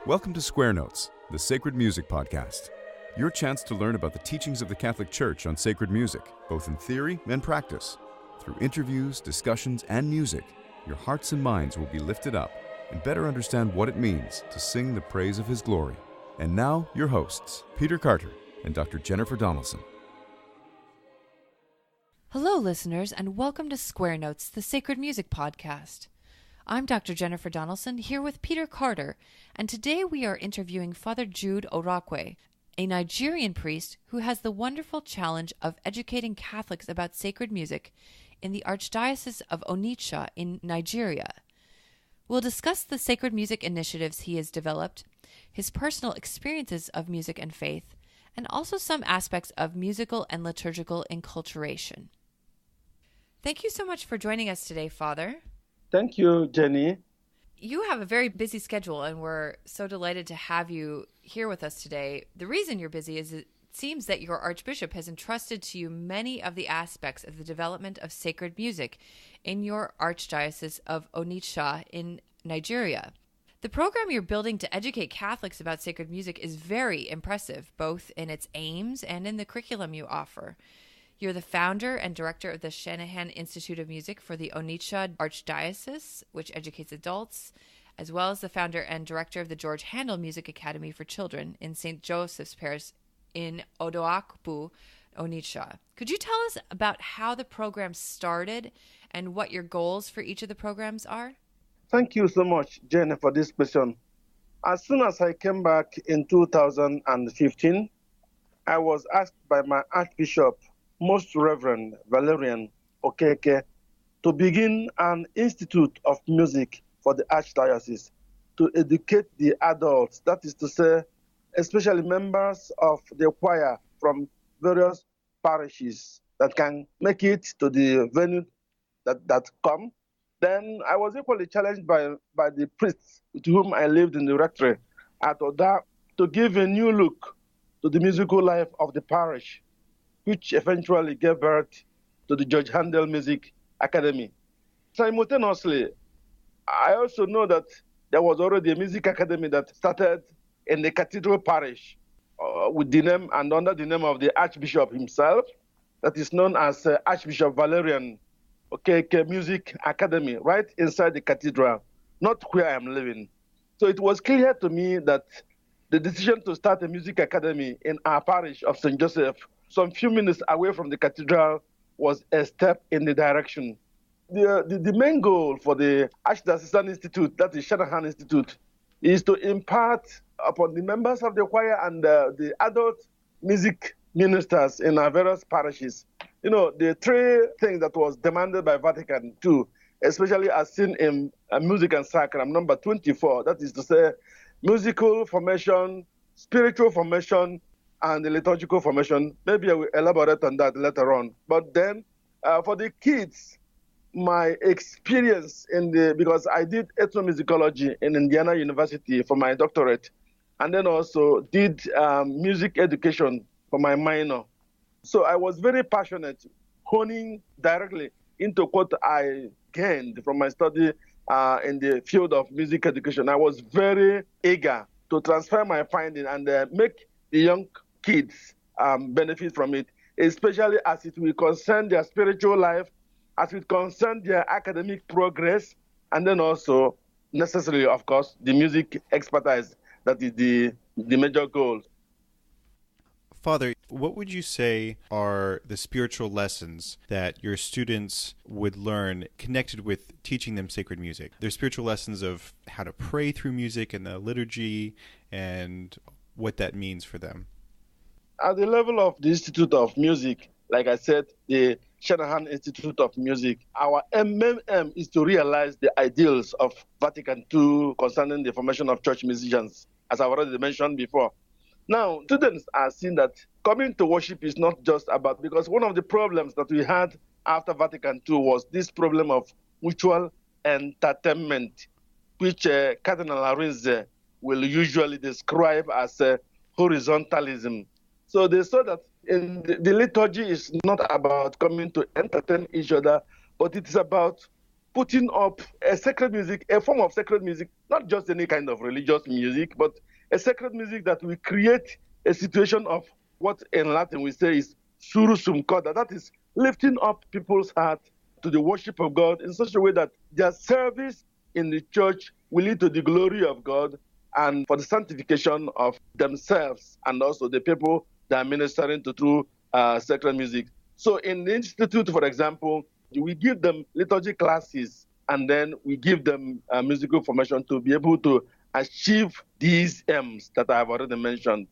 Welcome to Square Notes, the Sacred Music Podcast. Your chance to learn about the teachings of the Catholic Church on sacred music, both in theory and practice. Through interviews, discussions, and music, your hearts and minds will be lifted up and better understand what it means to sing the praise of His glory. And now, your hosts, Peter Carter and Dr. Jennifer Donaldson. Hello, listeners, and welcome to Square Notes, the Sacred Music Podcast. I'm Dr. Jennifer Donaldson, here with Peter Carter, and today we are interviewing Father Jude Orakwe, a Nigerian priest who has the wonderful challenge of educating Catholics about sacred music in the Archdiocese of Onitsha in Nigeria. We'll discuss the sacred music initiatives he has developed, his personal experiences of music and faith, and also some aspects of musical and liturgical inculturation. Thank you so much for joining us today, Father. Thank you, Jenny. You have a very busy schedule, and we're so delighted to have you here with us today. The reason you're busy is it seems that your Archbishop has entrusted to you many of the aspects of the development of sacred music in your Archdiocese of Onitsha in Nigeria. The program you're building to educate Catholics about sacred music is very impressive, both in its aims and in the curriculum you offer. You're the founder and director of the Shanahan Institute of Music for the Onitsha Archdiocese, which educates adults, as well as the founder and director of the George Handel Music Academy for Children in St. Joseph's Parish in Odoakpu Onitsha. Could you tell us about how the program started and what your goals for each of the programs are? Thank you so much, Jenny, for this question. As soon as I came back in 2015, I was asked by my Archbishop, Most Reverend Valerian Okeke, to begin an Institute of Music for the Archdiocese to educate the adults, that is to say, especially members of the choir from various parishes that can make it to the venue that come. Then I was equally challenged by the priests with whom I lived in the rectory at Oda to give a new look to the musical life of the parish, which eventually gave birth to the George Handel Music Academy. Simultaneously, I also know that there was already a music academy that started in the cathedral parish with the name and under the name of the Archbishop himself, that is known as Archbishop Valerian Okeke Music Academy, right inside the cathedral, not where I'm living. So it was clear to me that the decision to start a music academy in our parish of St. Joseph, some few minutes away from the cathedral, was a step in the direction. The main goal for the Archdiocesan Institute, that is Shanahan Institute, is to impart upon the members of the choir and the adult music ministers in our various parishes, the three things that was demanded by Vatican II, especially as seen in Music and Sacrament number 24, that is to say, musical formation, spiritual formation, and the liturgical formation. Maybe I will elaborate on that later on. But then, for the kids, my experience because I did ethnomusicology in Indiana University for my doctorate, and then also did music education for my minor. So I was very passionate, honing directly into what I gained from my study in the field of music education. I was very eager to transfer my finding and make the young kids benefit from it, especially as it will concern their spiritual life, as it concern their academic progress, and then also, necessarily, of course, the music expertise. That is the major goal. Father, what would you say are the spiritual lessons that your students would learn connected with teaching them sacred music? Their spiritual lessons of how to pray through music and the liturgy and what that means for them. At the level of the Institute of Music, like I said, the Shanahan Institute of Music, our main aim is to realize the ideals of Vatican II concerning the formation of church musicians, as I already mentioned before. Now, students are seeing that coming to worship is not just about, because one of the problems that we had after Vatican II was this problem of mutual entertainment, which Cardinal Arinze will usually describe as horizontalism. So they saw that in the liturgy is not about coming to entertain each other, but it is about putting up a sacred music, a form of sacred music, not just any kind of religious music, but a sacred music that will create a situation of what in Latin we say is surusum corda, that is lifting up people's heart to the worship of God in such a way that their service in the church will lead to the glory of God and for the sanctification of themselves and also the people they are ministering to through sacred music. So in the institute, for example, we give them liturgy classes and then we give them musical formation to be able to achieve these aims that I have already mentioned.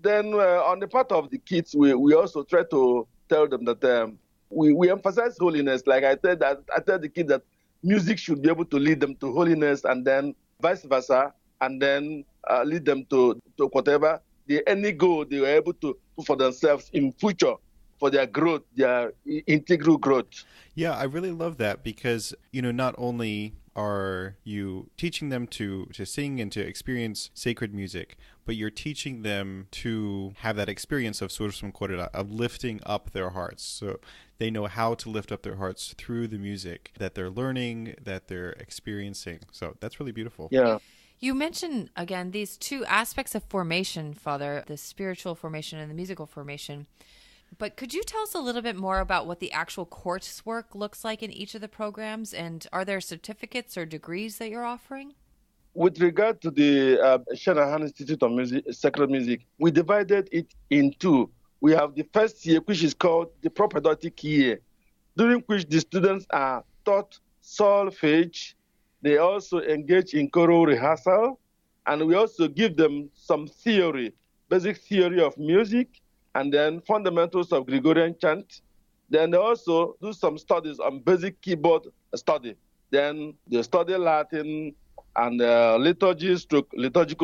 Then on the part of the kids, we also try to tell them that we emphasize holiness. Like I tell the kids that music should be able to lead them to holiness and then vice versa, and then lead them to whatever, any goal they were able to put for themselves in future for their growth, their integral growth. Yeah, I really love that because, not only are you teaching them to sing and to experience sacred music, but you're teaching them to have that experience of surusum corda, of lifting up their hearts. So they know how to lift up their hearts through the music that they're learning, that they're experiencing. So that's really beautiful. Yeah. You mentioned, again, these two aspects of formation, Father, the spiritual formation and the musical formation. But could you tell us a little bit more about what the actual coursework looks like in each of the programs? And are there certificates or degrees that you're offering? With regard to the Shanahan Institute of Music, Sacred Music, we divided it in two. We have the first year, which is called the propedeutic year, during which the students are taught solfege. They also engage in choral rehearsal, and we also give them some theory, basic theory of music, and then fundamentals of Gregorian chant. Then they also do some studies on basic keyboard study. Then they study Latin and liturgical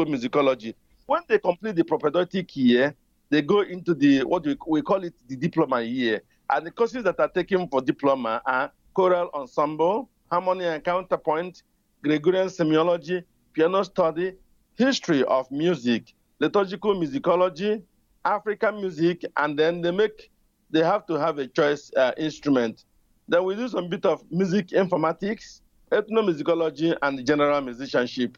musicology. When they complete the propedeutic year, they go into what we call it the diploma year. And the courses that are taken for diploma are choral ensemble, harmony and counterpoint, Gregorian semiology, piano study, history of music, liturgical musicology, African music, and then they have to have a choice instrument. Then we do some bit of music informatics, ethnomusicology, and general musicianship.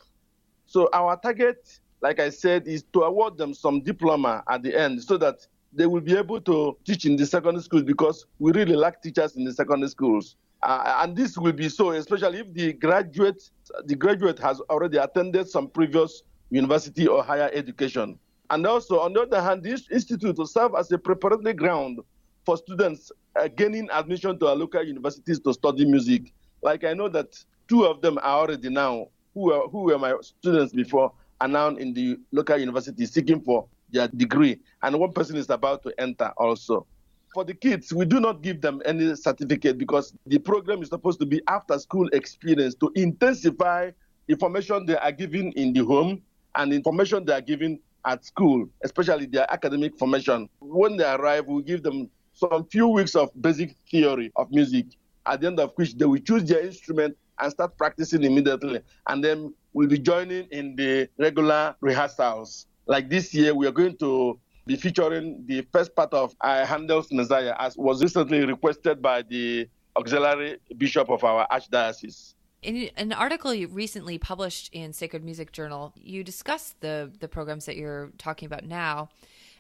So our target, like I said, is to award them some diploma at the end so that they will be able to teach in the secondary schools because we really lack teachers in the secondary schools. And this will be so, especially if the graduate has already attended some previous university or higher education. And also, on the other hand, this institute will serve as a preparatory ground for students gaining admission to our local universities to study music. Like I know that two of them are already now, who were my students before, are now in the local university seeking for their degree. And one person is about to enter also. For the kids, we do not give them any certificate because the program is supposed to be after-school experience to intensify information they are given in the home and information they are given at school, especially their academic formation. When they arrive, we give them some few weeks of basic theory of music, at the end of which they will choose their instrument and start practicing immediately. And then we'll be joining in the regular rehearsals. Like this year, we are going to be featuring the first part of Handel's Messiah, as was recently requested by the auxiliary bishop of our Archdiocese. In an article you recently published in Sacred Music Journal, you discussed the programs that you're talking about now.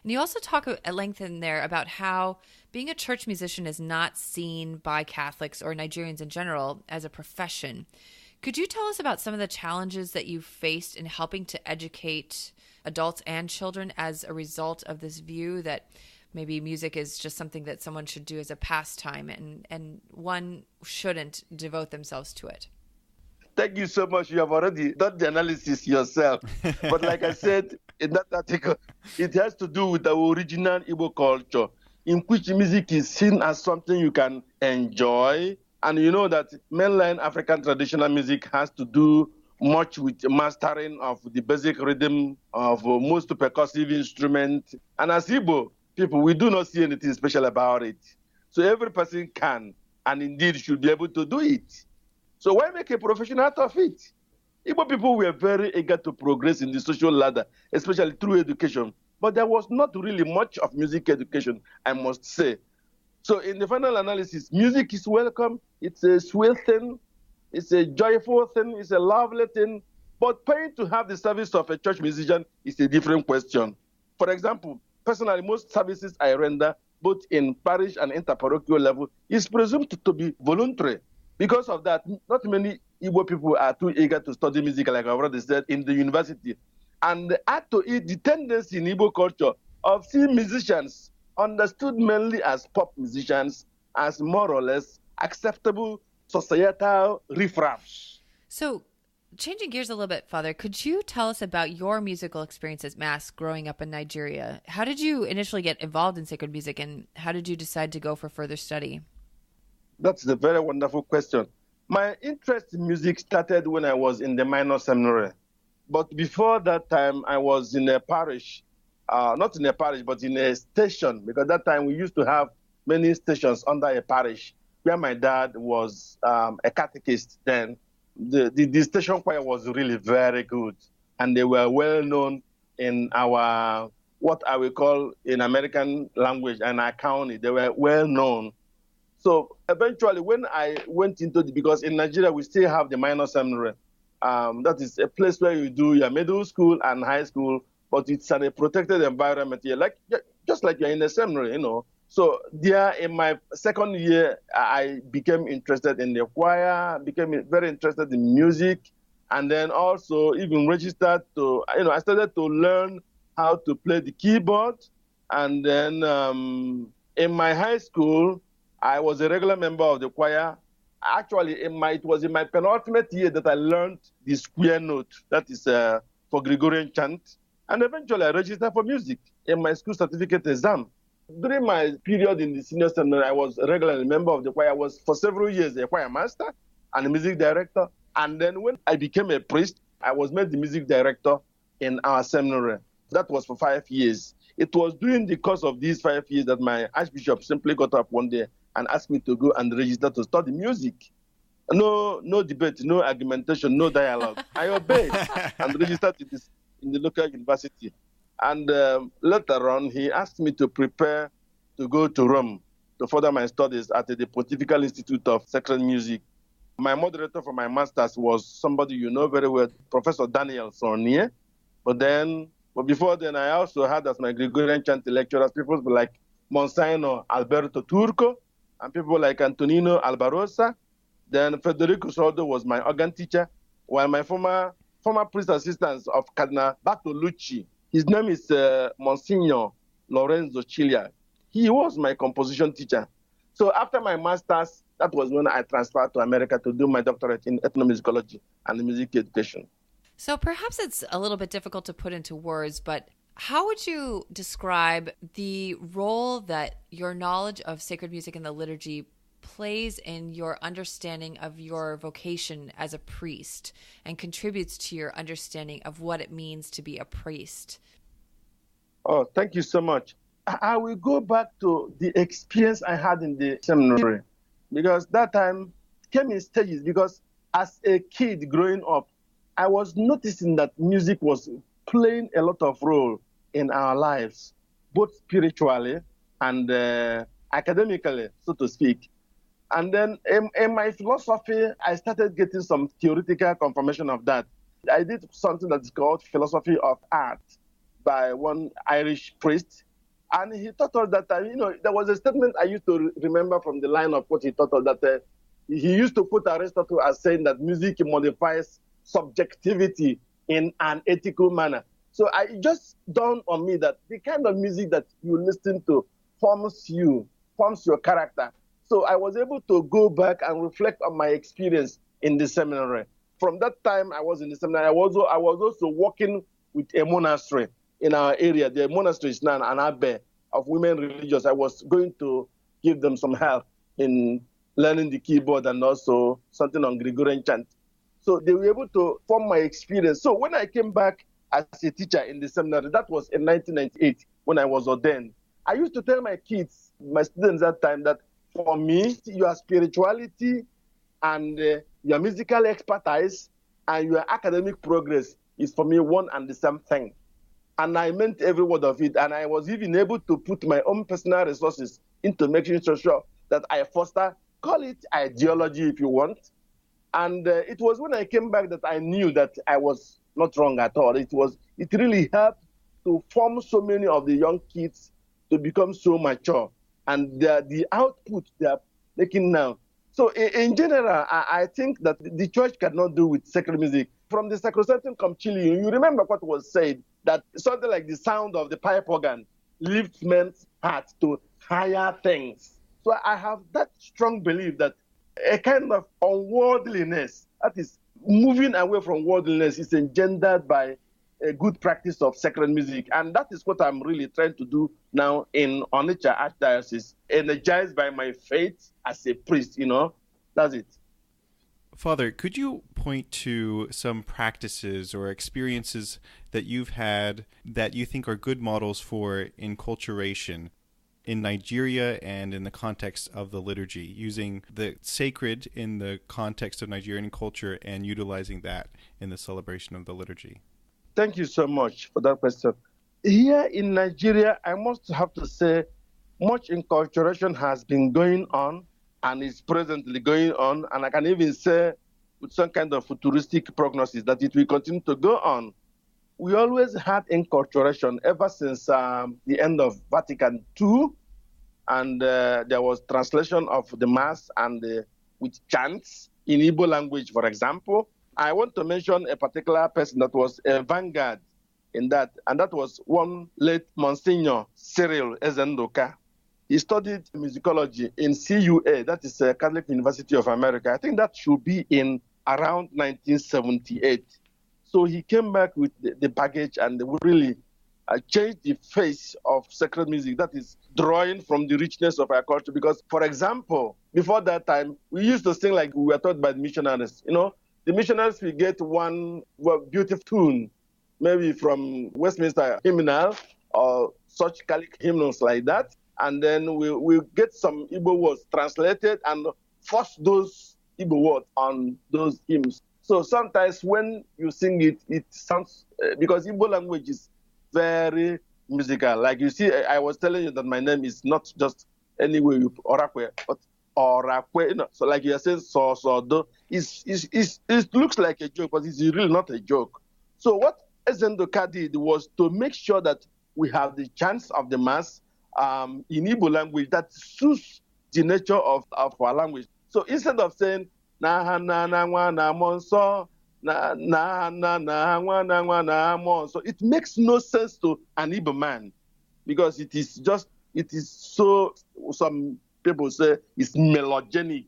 And you also talk at length in there about how being a church musician is not seen by Catholics or Nigerians in general as a profession. Could you tell us about some of the challenges that you faced in helping to educate adults and children as a result of this view that maybe music is just something that someone should do as a pastime and one shouldn't devote themselves to it? Thank you so much. You have already done the analysis yourself. But like I said in that article, it has to do with the original Igbo culture, in which music is seen as something you can enjoy. And you know that mainline African traditional music has to do much with mastering of the basic rhythm of most percussive instruments. And as Igbo people, we do not see anything special about it. So every person can and indeed should be able to do it. So why make a profession out of it? Igbo people were very eager to progress in the social ladder, especially through education. But there was not really much of music education, I must say. So in the final analysis, music is welcome. It's a swell thing. It's a joyful thing. It's a lovely thing. But paying to have the service of a church musician is a different question. For example, personally, most services I render, both in parish and interparochial level, is presumed to be voluntary. Because of that, not many Igbo people are too eager to study music, like I've already said, in the university. And add to it the tendency in Igbo culture of seeing musicians understood mainly as pop musicians, as more or less acceptable societal riffraffs. So, changing gears a little bit, Father, could you tell us about your musical experience as Mass growing up in Nigeria? How did you initially get involved in sacred music, and how did you decide to go for further study? That's a very wonderful question. My interest in music started when I was in the minor seminary. But before that time, I was in a parish, not in a parish, but in a station, because that time we used to have many stations under a parish, where my dad was a catechist then. The station choir was really very good, and they were well known in our, what I will call in American language, and our county. They were well known. So eventually, when I went into because in Nigeria, we still have the minor seminary. That is a place where you do your middle school and high school, but it's in a protected environment here, just like you're in a seminary, you know. So there, in my second year, I became interested in the choir, became very interested in music, and then also even registered to, I started to learn how to play the keyboard. And then in my high school, I was a regular member of the choir. Actually, it was in my penultimate year that I learned the square note, that is for Gregorian chant. And eventually I registered for music in my school certificate exam. During my period in the senior seminary, I was a regular member of the choir. I was for several years a choir master and a music director. And then when I became a priest, I was made the music director in our seminary. That was for 5 years. It was during the course of these 5 years that my archbishop simply got up one day and asked me to go and register to study music. No debate, no argumentation, no dialogue. I obeyed and registered in the local university. And later on, he asked me to prepare to go to Rome to further my studies at the Pontifical Institute of Sacred Music. My moderator for my master's was somebody you know very well, Professor Daniel Sornier. But before then, I also had as my Gregorian chant lecturers people like Monsignor Alberto Turco and people like Antonino Albarosa. Then Federico Soldo was my organ teacher, while my former priest assistant of Cardinal Bartolucci, his name is Monsignor Lorenzo Cilia. He was my composition teacher. So after my master's, that was when I transferred to America to do my doctorate in ethnomusicology and music education. So perhaps it's a little bit difficult to put into words, but how would you describe the role that your knowledge of sacred music and the liturgy plays in your understanding of your vocation as a priest and contributes to your understanding of what it means to be a priest? Oh, thank you so much. I will go back to the experience I had in the seminary, because that time came in stages, because as a kid growing up, I was noticing that music was playing a lot of role in our lives, both spiritually and academically, so to speak. And then in my philosophy, I started getting some theoretical confirmation of that. I did something that's called philosophy of art by one Irish priest. And he taught us that, there was a statement I used to remember from the line of what he taught us, that he used to quote Aristotle as saying that music modifies subjectivity in an ethical manner. So it just dawned on me that the kind of music that you listen to forms your character. So I was able to go back and reflect on my experience in the seminary. From that time I was in the seminary, I was also working with a monastery in our area. The monastery is now an abbey of women religious. I was going to give them some help in learning the keyboard and also something on Gregorian chant. So they were able to form my experience. So when I came back as a teacher in the seminary, that was in 1998 when I was ordained, I used to tell my kids, my students at that time, that for me, your spirituality and your musical expertise and your academic progress is for me one and the same thing. And I meant every word of it. And I was even able to put my own personal resources into making sure that I foster, call it ideology if you want, And it was when I came back that I knew that I was not wrong at all. It really helped to form so many of the young kids to become so mature. And the output they are making now. So in general, I think that the church cannot do with sacred music. From the Sacrosanctum Concilium, you remember what was said, that something like the sound of the pipe organ lifts men's hearts to higher things. So I have that strong belief that a kind of unworldliness, that is moving away from worldliness, is engendered by a good practice of sacred music. And that is what I'm really trying to do now in Onitsha Archdiocese, energized by my faith as a priest, That's it. Father, could you point to some practices or experiences that you've had that you think are good models for inculturation in Nigeria and in the context of the liturgy, using the sacred in the context of Nigerian culture and utilizing that in the celebration of the liturgy? Thank you so much for that question. Here in Nigeria, I must have to say, much inculturation has been going on and is presently going on, and I can even say with some kind of futuristic prognosis that it will continue to go on. We always had inculturation ever since the end of Vatican II, and there was translation of the Mass and with chants in Igbo language, for example. I want to mention a particular person that was a vanguard in that, and that was one late Monsignor Cyril Ezendoka. He studied musicology in CUA, that is Catholic University of America. I think that should be in around 1978. So he came back with the baggage and really changed the face of sacred music, that is drawing from the richness of our culture. Because, for example, before that time, we used to sing like we were taught by the missionaries. The missionaries will get one beautiful tune, maybe from Westminster hymnal or such Catholic hymnals like that. And then we'll get some Igbo words translated and force those Igbo words on those hymns. So sometimes when you sing it, it sounds, because Igbo language is very musical. Like you see, I was telling you that my name is not just any way you Orakwe, but Orakwe. So like you are saying, do. It looks like a joke, but it's really not a joke. So what Ezendoka did was to make sure that we have the chants of the Mass in Igbo language that suits the nature of our language. So instead of saying na na na nwa na monso na na na na nwa na nwa na monso, it makes no sense to an Igbo man, because it is so, some people say it's melogenic.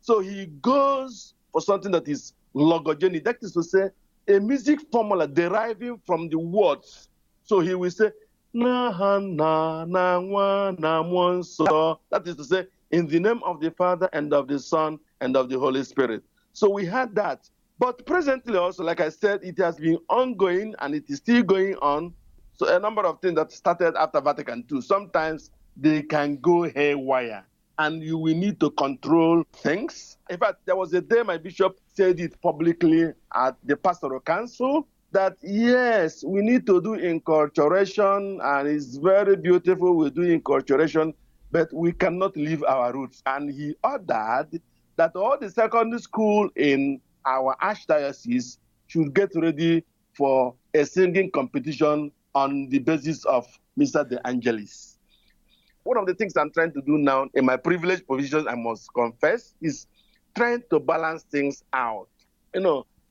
So he goes for something that is logogenic, that is to say a music formula deriving from the words. So he will say na ha na na nwa na monso, that is to say in the name of the Father and of the Son and of the Holy Spirit. So we had that. But presently also, like I said, it has been ongoing and it is still going on. So a number of things that started after Vatican II, sometimes they can go haywire and you will need to control things. In fact, there was a day my bishop said it publicly at the pastoral council that yes, we need to do inculturation, and it's very beautiful, we do inculturation, but we cannot leave our roots. And he ordered that all the secondary school in our archdiocese should get ready for a singing competition on the basis of Missa de Angelis. One of the things I'm trying to do now in my privileged position, I must confess, is trying to balance things out.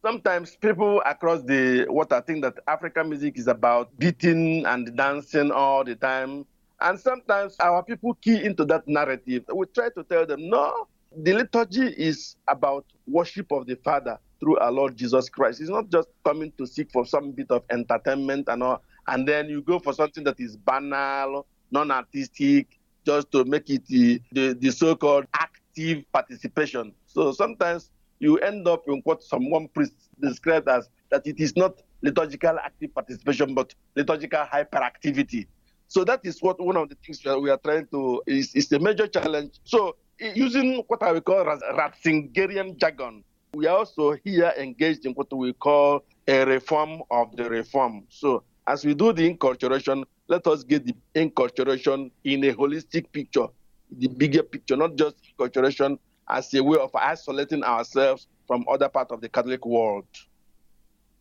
Sometimes people across the water think that African music is about beating and dancing all the time. And sometimes our people key into that narrative. We try to tell them, no, the liturgy is about worship of the Father through our Lord Jesus Christ. It's not just coming to seek for some bit of entertainment and all, and then you go for something that is banal, non-artistic, just to make it the so-called active participation. So sometimes you end up in what one priest described as that it is not liturgical active participation, but liturgical hyperactivity. So that is one of the things that we are trying to, is a major challenge. So using what I will call Ratzingerian jargon, we are also here engaged in what we call a reform of the reform. So as we do the inculturation, let us get the inculturation in a holistic picture, the bigger picture, not just inculturation as a way of isolating ourselves from other parts of the Catholic world.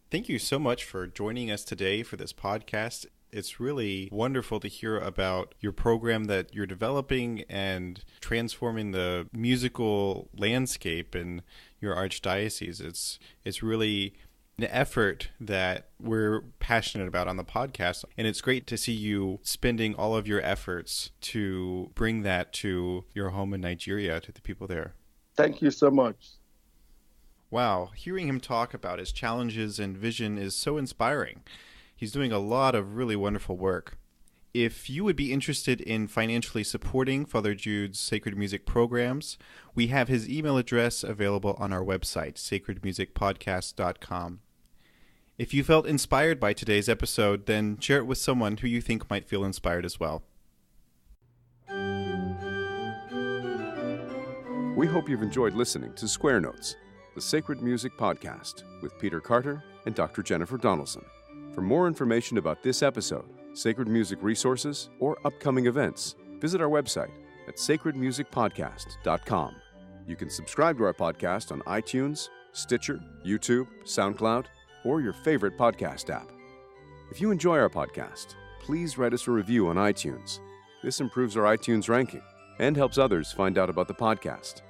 Thank you so much for joining us today for this podcast. It's really wonderful to hear about your program that you're developing and transforming the musical landscape in your archdiocese. It's really an effort that we're passionate about on the podcast, and it's great to see you spending all of your efforts to bring that to your home in Nigeria, to the people there. Thank you so much. Wow, hearing him talk about his challenges and vision is so inspiring. He's doing a lot of really wonderful work. If you would be interested in financially supporting Father Jude's sacred music programs, we have his email address available on our website, sacredmusicpodcast.com. If you felt inspired by today's episode, then share it with someone who you think might feel inspired as well. We hope you've enjoyed listening to Square Notes, the Sacred Music Podcast with Peter Carter and Dr. Jennifer Donaldson. For more information about this episode, sacred music resources, or upcoming events, visit our website at sacredmusicpodcast.com. You can subscribe to our podcast on iTunes, Stitcher, YouTube, SoundCloud, or your favorite podcast app. If you enjoy our podcast, please write us a review on iTunes. This improves our iTunes ranking and helps others find out about the podcast.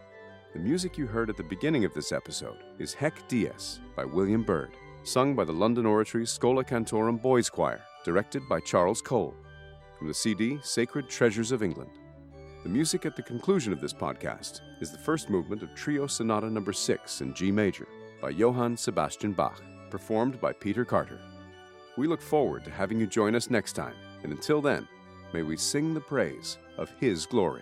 The music you heard at the beginning of this episode is Hec Dies by William Byrd, sung by the London Oratory Schola Cantorum Boys Choir, directed by Charles Cole, from the CD Sacred Treasures of England. The music at the conclusion of this podcast is the first movement of Trio Sonata No. 6 in G major by Johann Sebastian Bach, performed by Peter Carter. We look forward to having you join us next time, and until then, may we sing the praise of His glory.